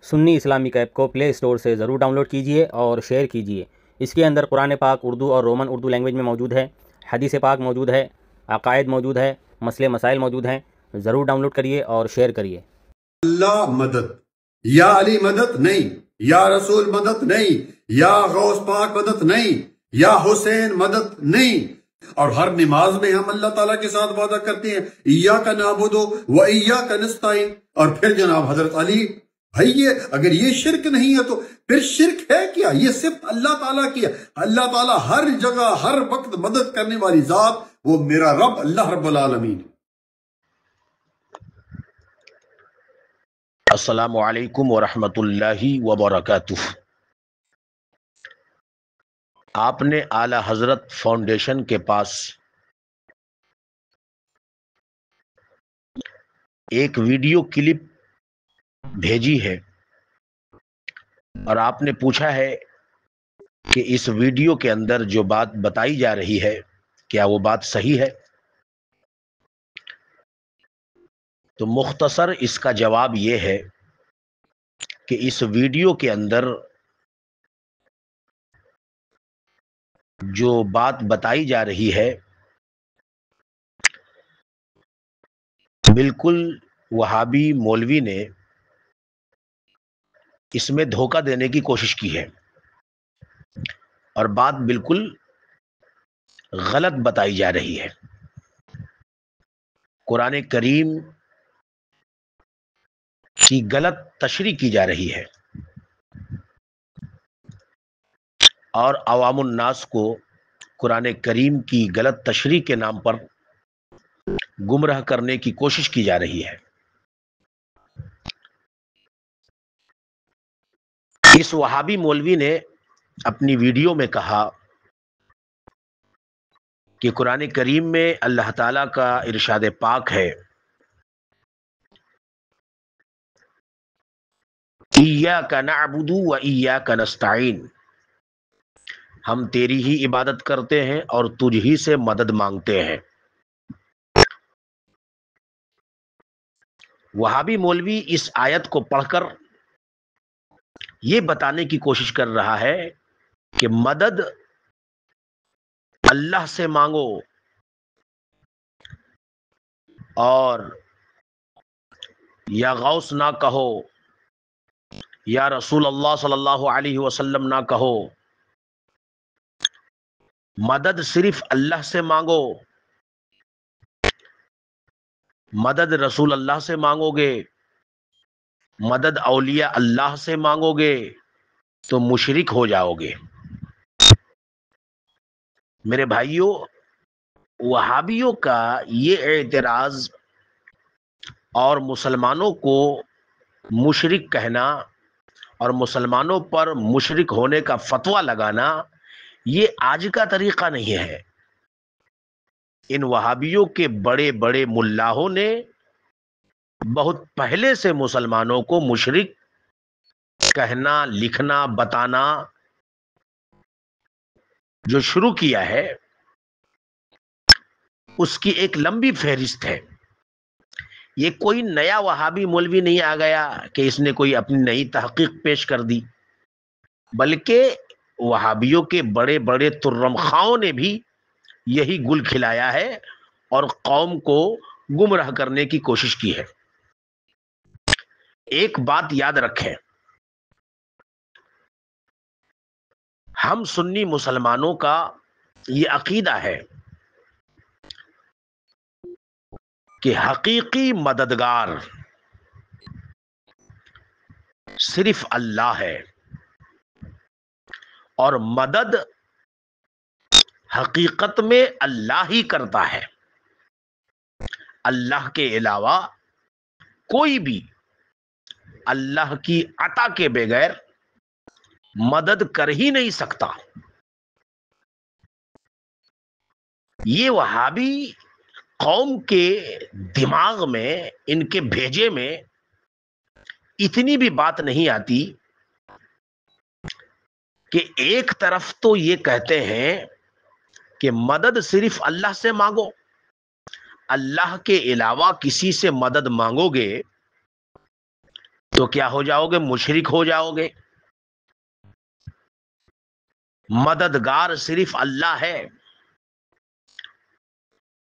سنی Islamic app کو پلے store سے ضرور ڈاؤن لوڈ کیجئے اور شیئر کیجئے۔ اس کے اندر قرآن پاک اردو اور رومن اردو لینگویج میں موجود ہے، حدیث پاک موجود ہے، عقائد موجود ہے، مسئلے مسائل موجود ہیں۔ ضرور ڈاؤن لوڈ کریے اور شیئر کریے۔ اللہ مدد، یا علی مدد نہیں، یا رسول مدد نہیں، یا غوث پاک مدد نہیں، یا حسین مدد نہیں۔ اور ہر نماز میں ہم اللہ تعالیٰ کے ساتھ وعدہ کرتے ہیں ایاک نعبد و ایاک نستعین، اور پھر جناب حضرت علی، بھائی یہ اگر یہ شرک نہیں ہے تو پھر شرک ہے کیا؟ یہ صرف اللہ تعالیٰ کی ہے۔ اللہ تعالیٰ ہر جگہ ہر وقت مدد کرنے والی ذات، وہ میرا رب اللہ رب العالمین ہے۔ السلام علیکم ورحمۃ اللہ وبرکاتہ۔ آپ نے اعلی حضرت فاؤنڈیشن کے پاس ایک ویڈیو کلپ بھیجی ہے اور آپ نے پوچھا ہے کہ اس ویڈیو کے اندر جو بات بتائی جا رہی ہے کیا وہ بات صحیح ہے؟ تو مختصر اس کا جواب یہ ہے کہ اس ویڈیو کے اندر جو بات بتائی جا رہی ہے بالکل وہابی مولوی نے اس میں دھوکہ دینے کی کوشش کی ہے اور بات بالکل غلط بتائی جا رہی ہے۔ قرآن کریم کی غلط تشریح کی جا رہی ہے اور عوام الناس کو قرآن کریم کی غلط تشریح کے نام پر گمراہ کرنے کی کوشش کی جا رہی ہے۔ اس وہابی مولوی نے اپنی ویڈیو میں کہا کہ قرآن کریم میں اللہ تعالیٰ کا ارشاد پاک ہے ایاک نعبد و ایاک نستعین، ہم تیری ہی عبادت کرتے ہیں اور تجھ ہی سے مدد مانگتے ہیں۔ وہابی مولوی اس آیت کو پڑھ کر یہ بتانے کی کوشش کر رہا ہے کہ مدد اللہ سے مانگو اور یا غوث نہ کہو، یا رسول اللہ صلی اللہ علیہ وسلم نہ کہو، مدد صرف اللہ سے مانگو۔ مدد رسول اللہ سے مانگو گے، مدد اولیاء اللہ سے مانگو گے تو مشرک ہو جاؤ گے۔ میرے بھائیوں، وہابیوں کا یہ اعتراض اور مسلمانوں کو مشرک کہنا اور مسلمانوں پر مشرک ہونے کا فتویٰ لگانا یہ آج کا طریقہ نہیں ہے۔ ان وہابیوں کے بڑے بڑے ملاحوں نے بہت پہلے سے مسلمانوں کو مشرک کہنا، لکھنا، بتانا جو شروع کیا ہے اس کی ایک لمبی فہرست ہے۔ یہ کوئی نیا وہابی مولوی نہیں آ گیا کہ اس نے کوئی اپنی نئی تحقیق پیش کر دی، بلکہ وہابیوں کے بڑے بڑے ترم خاؤں نے بھی یہی گل کھلایا ہے اور قوم کو گمراہ کرنے کی کوشش کی ہے۔ ایک بات یاد رکھیں، ہم سنی مسلمانوں کا یہ عقیدہ ہے کہ حقیقی مددگار صرف اللہ ہے اور مدد حقیقت میں اللہ ہی کرتا ہے۔ اللہ کے علاوہ کوئی بھی اللہ کی عطا کے بغیر مدد کر ہی نہیں سکتا۔ یہ وہابی قوم کے دماغ میں، ان کے بھیجے میں اتنی بھی بات نہیں آتی کہ ایک طرف تو یہ کہتے ہیں کہ مدد صرف اللہ سے مانگو، اللہ کے علاوہ کسی سے مدد مانگو گے تو کیا ہو جاؤ گے؟ مشرک ہو جاؤ گے۔ مددگار صرف اللہ ہے،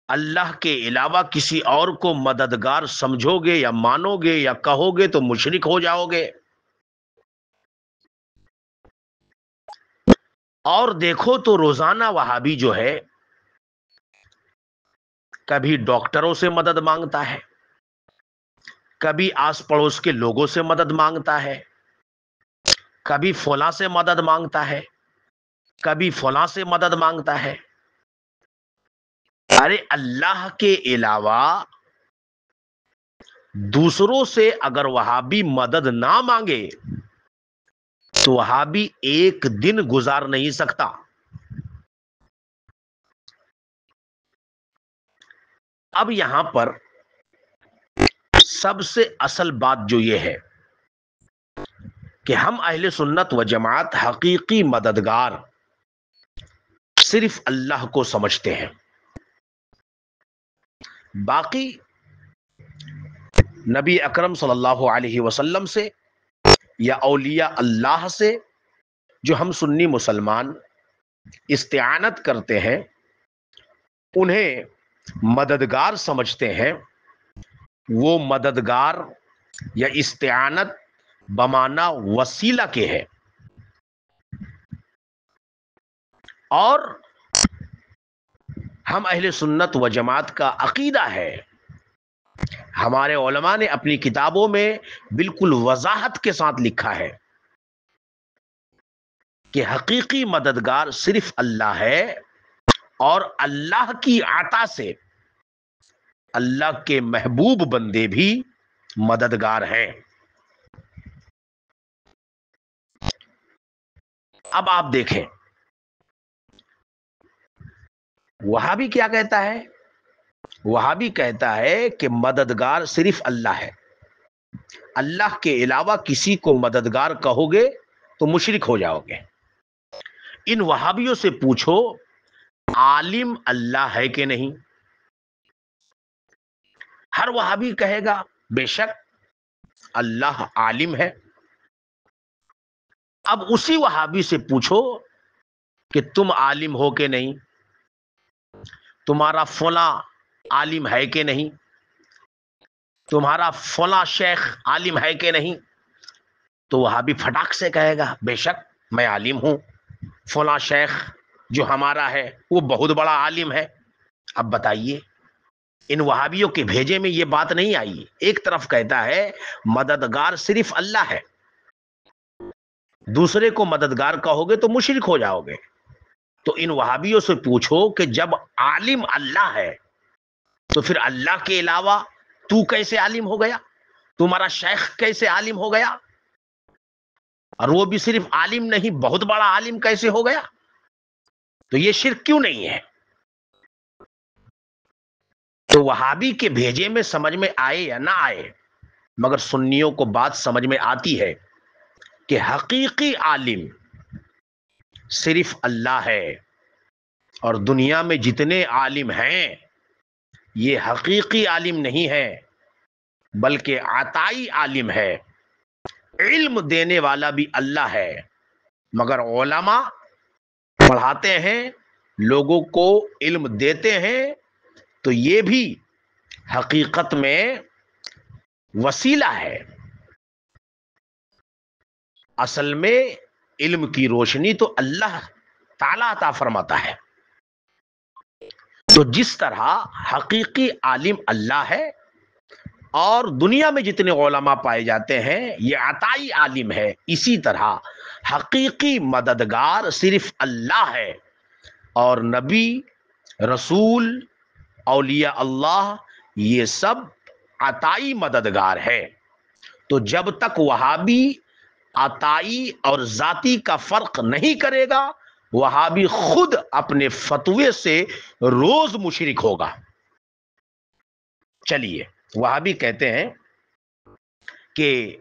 اللہ کے علاوہ کسی اور کو مددگار سمجھو گے یا مانو گے یا کہو گے تو مشرک ہو جاؤ گے۔ اور دیکھو تو روزانہ وہابی جو ہے کبھی ڈاکٹروں سے مدد مانگتا ہے، کبھی آس پڑوس کے لوگوں سے مدد مانگتا ہے، کبھی فلاں سے مدد مانگتا ہے، کبھی فلاں سے مدد مانگتا ہے۔ ارے اللہ کے علاوہ دوسروں سے اگر وہابی مدد نہ مانگے تو وہابی ایک دن گزار نہیں سکتا۔ اب یہاں پر سب سے اصل بات جو یہ ہے کہ ہم اہل سنت و جماعت حقیقی مددگار صرف اللہ کو سمجھتے ہیں۔ باقی نبی اکرم صلی اللہ علیہ وسلم سے یا اولیاء اللہ سے جو ہم سنی مسلمان استعانت کرتے ہیں، انہیں مددگار سمجھتے ہیں، وہ مددگار یا استعانت بمانا وسیلہ کے ہے۔ اور ہم اہل سنت و جماعت کا عقیدہ ہے، ہمارے علماء نے اپنی کتابوں میں بالکل وضاحت کے ساتھ لکھا ہے کہ حقیقی مددگار صرف اللہ ہے، اور اللہ کی عطا سے اللہ کے محبوب بندے بھی مددگار ہیں۔ اب آپ دیکھیں وہابی کیا کہتا ہے؟ وہابی کہتا ہے کہ مددگار صرف اللہ ہے، اللہ کے علاوہ کسی کو مددگار کہو گے تو مشرک ہو جاؤ گے۔ ان وہابیوں سے پوچھو عالم اللہ ہے کہ نہیں؟ ہر وہابی کہے گا بے شک اللہ عالم ہے۔ اب اسی وہابی سے پوچھو کہ تم عالم ہو کہ نہیں، تمہارا فلاں عالم ہے کہ نہیں، تمہارا فلاں شیخ عالم ہے کہ نہیں، تو وہابی پھٹاک سے کہے گا بے شک میں عالم ہوں، فلاں شیخ جو ہمارا ہے وہ بہت بڑا عالم ہے۔ اب بتائیے ان وہابیوں کے بھیجے میں یہ بات نہیں آئی۔ ایک طرف کہتا ہے مددگار صرف اللہ ہے، دوسرے کو مددگار کہو گے تو مشرک ہو جاؤ گے۔ تو ان وہابیوں سے پوچھو کہ جب عالم اللہ ہے تو پھر اللہ کے علاوہ تو کیسے عالم ہو گیا؟ تمہارا شیخ کیسے عالم ہو گیا؟ اور وہ بھی صرف عالم نہیں بہت بڑا عالم کیسے ہو گیا؟ تو یہ شرک کیوں نہیں ہے؟ تو وہابی کے بھیجے میں سمجھ میں آئے یا نہ آئے، مگر سنیوں کو بات سمجھ میں آتی ہے کہ حقیقی عالم صرف اللہ ہے، اور دنیا میں جتنے عالم ہیں یہ حقیقی عالم نہیں ہے بلکہ عطائی عالم ہے۔ علم دینے والا بھی اللہ ہے، مگر علماء پڑھاتے ہیں، لوگوں کو علم دیتے ہیں، تو یہ بھی حقیقت میں وسیلہ ہے۔ اصل میں علم کی روشنی تو اللہ تعالیٰ عطا فرماتا ہے۔ تو جس طرح حقیقی عالم اللہ ہے اور دنیا میں جتنے علماء پائے جاتے ہیں یہ عطائی عالم ہے، اسی طرح حقیقی مددگار صرف اللہ ہے، اور نبی، رسول، اولیاء اللہ یہ سب عطائی مددگار ہے۔ تو جب تک وہابی عطائی اور ذاتی کا فرق نہیں کرے گا، وہابی خود اپنے فتوے سے روز مشرک ہوگا۔ چلیے وہابی کہتے ہیں کہ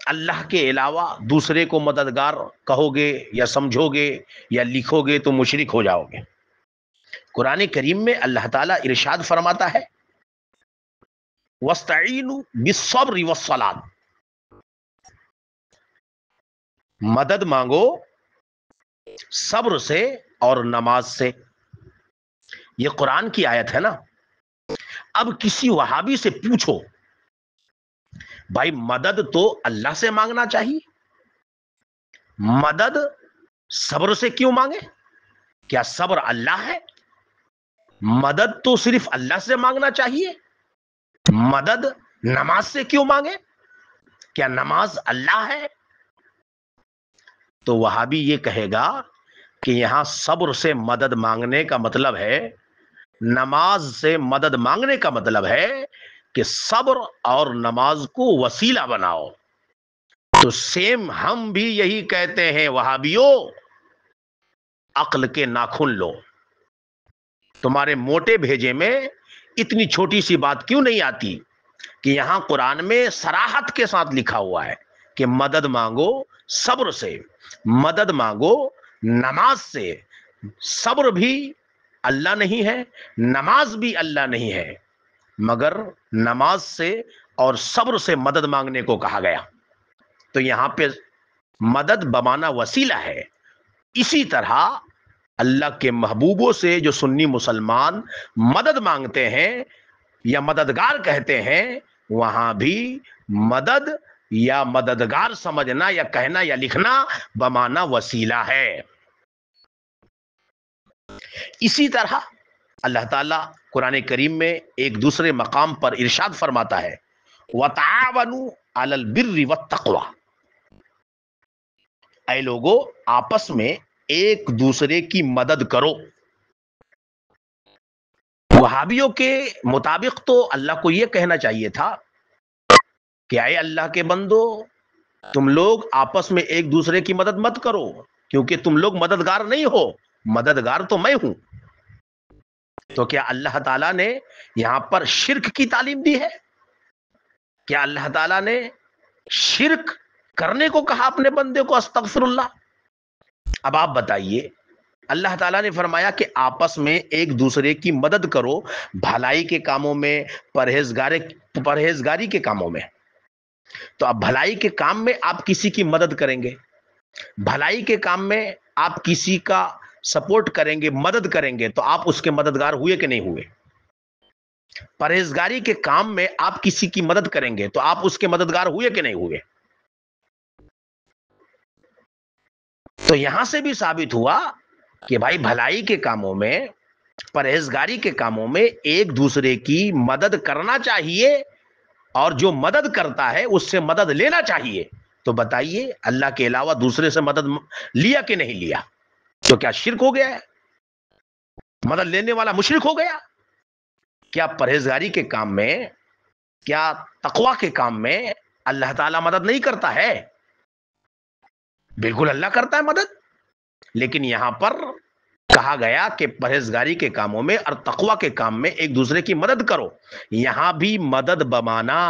اللہ کے علاوہ دوسرے کو مددگار کہو گے یا سمجھو گے یا لکھو گے تو مشرک ہو جاؤ گے۔ قرآن کریم میں اللہ تعالیٰ ارشاد فرماتا ہے وَاسْتَعِینُوا بِالصَّبْرِ وَالصَّلَاةِ، مدد مانگو صبر سے اور نماز سے. یہ قرآن کی آیت ہے نا. اب کسی وہابی سے پوچھو بھائی مدد تو اللہ سے مانگنا چاہیے, مدد صبر سے کیوں مانگے؟ کیا صبر اللہ ہے؟ مدد تو صرف اللہ سے مانگنا چاہیے. مدد نماز سے کیوں مانگے؟ کیا نماز اللہ ہے؟ تو وہابی یہ کہے گا کہ یہاں صبر سے مدد مانگنے کا مطلب ہے, نماز سے مدد مانگنے کا مطلب ہے کہ صبر اور نماز کو وسیلہ بناؤ. تو سیم ہم بھی یہی کہتے ہیں وہابیوں, عقل کے ناخن لو. تمہارے موٹے بھیجے میں اتنی چھوٹی سی بات کیوں نہیں آتی کہ یہاں قرآن میں صراحت کے ساتھ لکھا ہوا ہے کہ مدد مانگو صبر سے, مدد مانگو نماز سے. صبر بھی اللہ نہیں ہے, نماز بھی اللہ نہیں ہے, مگر نماز سے اور صبر سے مدد مانگنے کو کہا گیا. تو یہاں پہ مدد بمانا وسیلہ ہے. اسی طرح اللہ کے محبوبوں سے جو سنی مسلمان مدد مانگتے ہیں یا مددگار کہتے ہیں, وہاں بھی مدد یا مددگار سمجھنا یا کہنا یا لکھنا بمانا وسیلہ ہے. اسی طرح اللہ تعالیٰ قرآن کریم میں ایک دوسرے مقام پر ارشاد فرماتا ہے وَتَعَاوَنُوا عَلَى الْبِرِّ وَالتَّقْوَى. اے لوگو آپس میں ایک دوسرے کی مدد کرو. وہابیوں کے مطابق تو اللہ کو یہ کہنا چاہیے تھا کہ اے اللہ کے بندو, تم لوگ آپس میں ایک دوسرے کی مدد مت کرو کیونکہ تم لوگ مددگار نہیں ہو, مددگار تو میں ہوں. تو کیا اللہ تعالیٰ نے یہاں پر شرک کی تعلیم دی ہے؟ کیا اللہ تعالیٰ نے شرک کرنے کو کہا اپنے بندے کو؟ استغفر اللہ. اب آپ بتائیے, اللہ تعالیٰ نے فرمایا کہ آپس میں ایک دوسرے کی مدد کرو بھلائی کے کاموں میں, پرہیزگاری کے کاموں میں. تو اب بھلائی کے کام میں آپ کسی کی مدد کریں گے, بھلائی کے کام میں آپ کسی کا سپورٹ کریں گے, مدد کریں گے, تو آپ اس کے مددگار ہوئے کہ نہیں ہوئے؟ پرہیزگاری کے کام میں آپ کسی کی مدد کریں گے تو آپ اس کے مددگار ہوئے کہ نہیں ہوئے؟ تو یہاں سے بھی ثابت ہوا کہ بھائی بھلائی کے کاموں میں, پرہیزگاری کے کاموں میں ایک دوسرے کی مدد کرنا چاہیے, اور جو مدد کرتا ہے اس سے مدد لینا چاہیے. تو بتائیے اللہ کے علاوہ دوسرے سے مدد لیا کہ نہیں لیا؟ تو کیا شرک ہو گیا ہے؟ مدد لینے والا مشرک ہو گیا؟ کیا پرہیزگاری کے کام میں, کیا تقوی کے کام میں اللہ تعالیٰ مدد نہیں کرتا ہے؟ بالکل اللہ کرتا ہے مدد. لیکن یہاں پر کہا گیا کہ پرہیزگاری کے کاموں میں اور تقوی کے کام میں ایک دوسرے کی مدد کرو. یہاں بھی مدد بمانا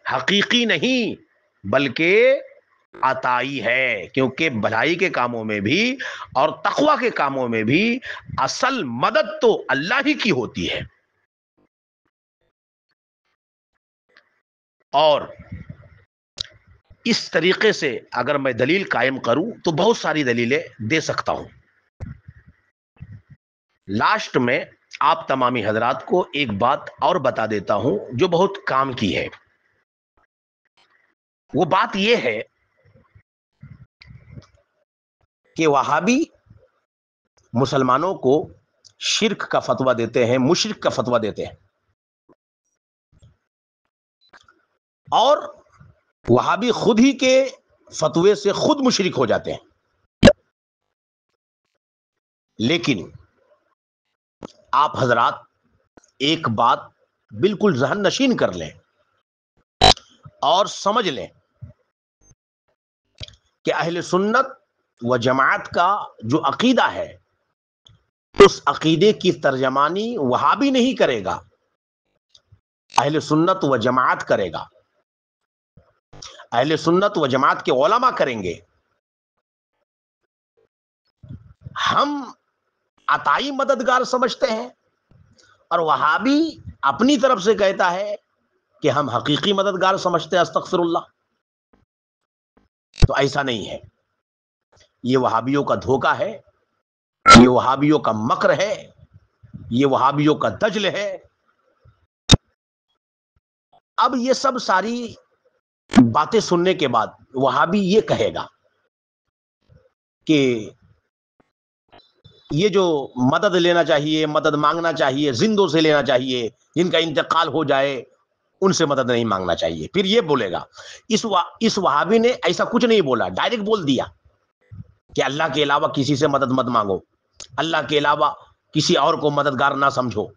حقیقی نہیں بلکہ عطائی ہے, کیونکہ بھلائی کے کاموں میں بھی اور تقوی کے کاموں میں بھی اصل مدد تو اللہ ہی کی ہوتی ہے. اور اس طریقے سے اگر میں دلیل قائم کروں تو بہت ساری دلیلیں دے سکتا ہوں. لاسٹ میں آپ تمامی حضرات کو ایک بات اور بتا دیتا ہوں جو بہت کام کی ہے. وہ بات یہ ہے کہ وہابی مسلمانوں کو شرک کا فتویٰ دیتے ہیں, مشرک کا فتویٰ دیتے ہیں, اور وہابی خود ہی کے فتوے سے خود مشرک ہو جاتے ہیں. لیکن آپ حضرات ایک بات بالکل ذہن نشین کر لیں اور سمجھ لیں کہ اہل سنت و جماعت کا جو عقیدہ ہے اس عقیدے کی ترجمانی وہابی نہیں کرے گا, اہل سنت و جماعت کرے گا. اہل سنت و جماعت کے علماء کریں گے. ہم عطائی مددگار سمجھتے ہیں اور وہابی اپنی طرف سے کہتا ہے کہ ہم حقیقی مددگار سمجھتے ہیں. استغفر اللہ. تو ایسا نہیں ہے. یہ وہابیوں کا دھوکہ ہے، یہ وہابیوں کا مکر ہے، یہ وہابیوں کا دجل ہے۔ اب یہ سب ساری باتیں سننے کے بعد وہابی یہ کہے گا کہ یہ جو مدد لینا چاہیے، مدد مانگنا چاہیے، زندوں سے لینا چاہیے، جن کا انتقال ہو جائے ان سے مدد نہیں مانگنا چاہیے۔ پھر یہ بولے گا، اس وہابی نے ایسا کچھ نہیں بولا، ڈائریکٹ بول دیا کہ اللہ کے علاوہ کسی سے مدد مت مانگو، اللہ کے علاوہ کسی اور کو مددگار نہ سمجھو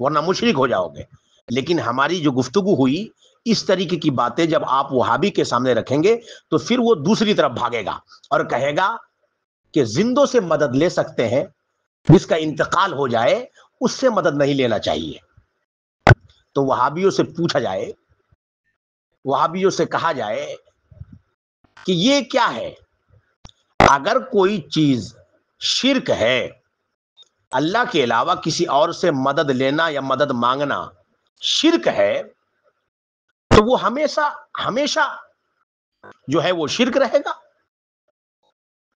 ورنہ مشرک ہو جاؤ گے۔ لیکن ہماری جو گفتگو ہوئی، اس طریقے کی باتیں جب آپ وہابی کے سامنے رکھیں گے تو پھر وہ دوسری طرف بھاگے گا اور کہے گا کہ زندوں سے مدد لے سکتے ہیں، جس کا انتقال ہو جائے اس سے مدد نہیں لینا چاہیے۔ تو وہابیوں سے پوچھا جائے، وہابیوں سے کہا جائے کہ یہ کیا ہے؟ اگر کوئی چیز شرک ہے، اللہ کے علاوہ کسی اور سے مدد لینا یا مدد مانگنا شرک ہے، تو وہ ہمیشہ جو ہے وہ شرک رہے گا؟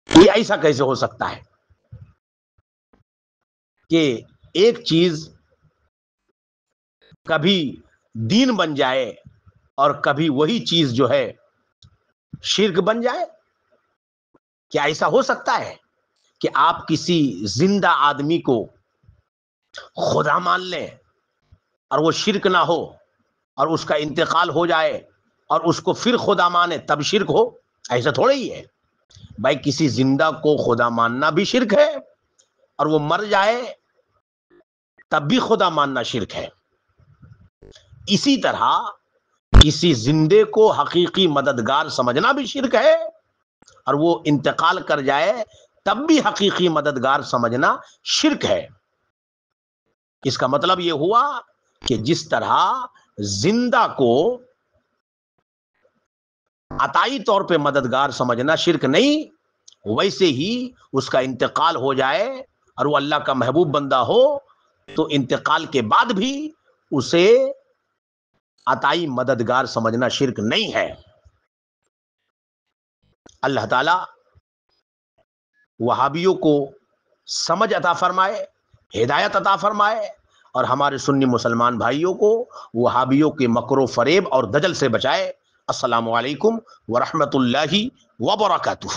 یہ ایسا کیسے ہو سکتا ہے کہ ایک چیز کبھی دین بن جائے اور کبھی وہی چیز جو ہے شرک بن جائے؟ کیا ایسا ہو سکتا ہے کہ آپ کسی زندہ آدمی کو خدا مان لیں اور وہ شرک نہ ہو، اور اس کا انتقال ہو جائے اور اس کو پھر خدا مانے تب شرک ہو؟ ایسا تھوڑا ہی ہے بھائی، کسی زندہ کو خدا ماننا بھی شرک ہے اور وہ مر جائے تب بھی خدا ماننا شرک ہے۔ اسی طرح کسی زندے کو حقیقی مددگار سمجھنا بھی شرک ہے، اور وہ انتقال کر جائے تب بھی حقیقی مددگار سمجھنا شرک ہے۔ اس کا مطلب یہ ہوا کہ جس طرح زندہ کو عطائی طور پہ مددگار سمجھنا شرک نہیں، ویسے ہی اس کا انتقال ہو جائے اور وہ اللہ کا محبوب بندہ ہو تو انتقال کے بعد بھی اسے عطائی مددگار سمجھنا شرک نہیں ہے۔ اللہ تعالی وہابیوں کو سمجھ عطا فرمائے، ہدایت عطا فرمائے، اور ہمارے سنی مسلمان بھائیوں کو وہابیوں کے مکر و فریب اور دجل سے بچائے۔ السلام علیکم ورحمۃ اللہ وبرکاتہ۔